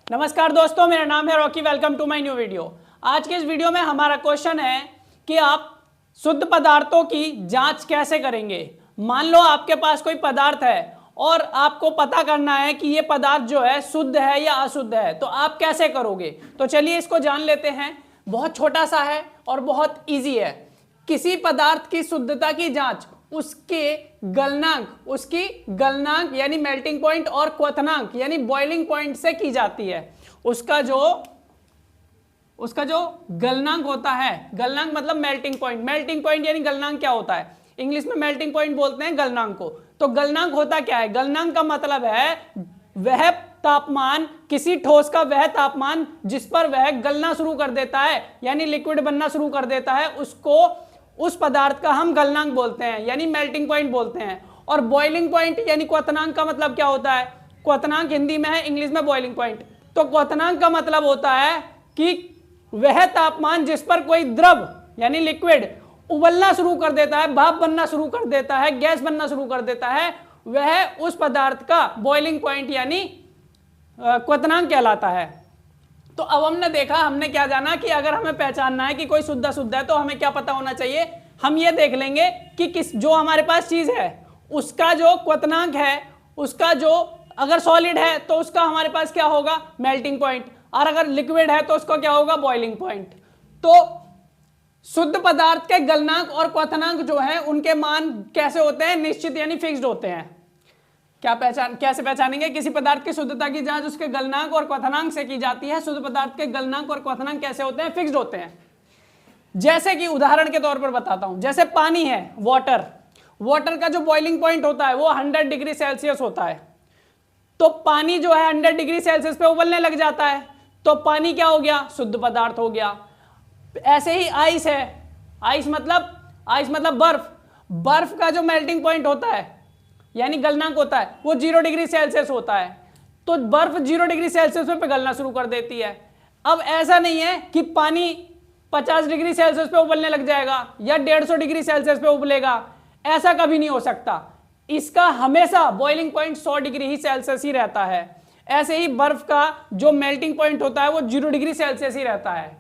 नमस्कार दोस्तों, मेरा नाम है Rocky. Welcome to my new video. आज के इस वीडियो में हमारा क्वेश्चन है कि आप शुद्ध पदार्थों की जांच कैसे करेंगे। मान लो आपके पास कोई पदार्थ है और आपको पता करना है कि ये पदार्थ जो है शुद्ध है या अशुद्ध है, तो आप कैसे करोगे। तो चलिए इसको जान लेते हैं। बहुत छोटा सा है और बहुत ईजी है। किसी पदार्थ की शुद्धता की जांच उसकी गलनांक यानी मेल्टिंग पॉइंट और क्वथनांक यानी बॉइलिंग पॉइंट से की जाती है। उसका जो गलनांक होता है, गलनांक मतलब मेल्टिंग पॉइंट यानी गलनांक क्या होता है, इंग्लिश में मेल्टिंग पॉइंट बोलते हैं गलनांक को। तो गलनांक होता क्या है? गलनांक का मतलब है वह तापमान, किसी ठोस का वह तापमान जिस पर वह गलना शुरू कर देता है यानी लिक्विड बनना शुरू कर देता है, उसको उस पदार्थ का हम गलनांक बोलते हैं यानी मेल्टिंग पॉइंट बोलते हैं। और बॉइलिंग पॉइंट यानी क्वथनांक का मतलब क्या होता है? क्वथनांक हिंदी में है, इंग्लिश में बॉइलिंग पॉइंट। तो क्वथनांक का मतलब होता है कि वह तापमान जिस पर कोई द्रव यानी लिक्विड उबलना शुरू कर देता है, भाप बनना शुरू कर देता है, गैस बनना शुरू कर देता है, वह उस पदार्थ का बॉइलिंग पॉइंट यानी क्वथनांक कहलाता है। तो अब हमने क्या जाना कि अगर हमें पहचानना है कि कोई शुद्ध अशुद्ध है तो हमें क्या पता होना चाहिए। हम ये देख लेंगे कि जो हमारे पास चीज है उसका जो क्वथनांक है, उसका जो अगर सॉलिड है तो उसका हमारे पास क्या होगा? Melting point. और अगर लिक्विड है तो उसका क्या होगा? Boiling point. तो शुद्ध पदार्थ के गलनांक और क्वथनांक जो है उनके मान कैसे होते हैं? निश्चित यानी फिक्स्ड होते हैं। कैसे पहचानेंगे? किसी पदार्थ की शुद्धता की जांच उसके गलनांक और क्वथनांक से की जाती है। शुद्ध पदार्थ के गलनांक और क्वथनांक कैसे होते हैं? फिक्स्ड होते हैं। जैसे कि उदाहरण के तौर पर बताता हूं, जैसे पानी है, वाटर का जो बॉइलिंग पॉइंट होता है वो 100 डिग्री सेल्सियस होता है। तो पानी जो है 100 डिग्री सेल्सियस पे उबलने लग जाता है, तो पानी क्या हो गया? शुद्ध पदार्थ हो गया। ऐसे ही आइस है, आइस मतलब बर्फ का जो मेल्टिंग पॉइंट होता है यानी गलनांक होता है वो 0 डिग्री सेल्सियस होता है। तो बर्फ 0 डिग्री सेल्सियस पे गलना शुरू कर देती है। अब ऐसा नहीं है कि पानी 50 डिग्री सेल्सियस पे उबलने लग जाएगा या 150 डिग्री सेल्सियस पे उबलेगा, ऐसा कभी नहीं हो सकता। इसका हमेशा बॉइलिंग पॉइंट 100 डिग्री ही सेल्सियस ही रहता है। ऐसे ही बर्फ का जो मेल्टिंग पॉइंट होता है वो 0 डिग्री सेल्सियस ही रहता है।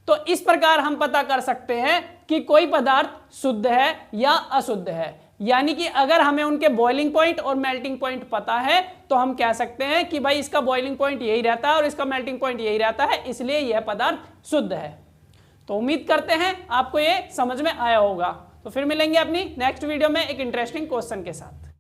तो इस प्रकार हम पता कर सकते हैं कि कोई पदार्थ शुद्ध है या अशुद्ध है। यानी कि अगर हमें उनके बॉइलिंग पॉइंट और मेल्टिंग पॉइंट पता है तो हम कह सकते हैं कि भाई इसका बॉइलिंग पॉइंट यही रहता है और इसका मेल्टिंग पॉइंट यही रहता है, इसलिए यह पदार्थ शुद्ध है। तो उम्मीद करते हैं आपको ये समझ में आया होगा। तो फिर मिलेंगे अपनी नेक्स्ट वीडियो में एक इंटरेस्टिंग क्वेश्चन के साथ।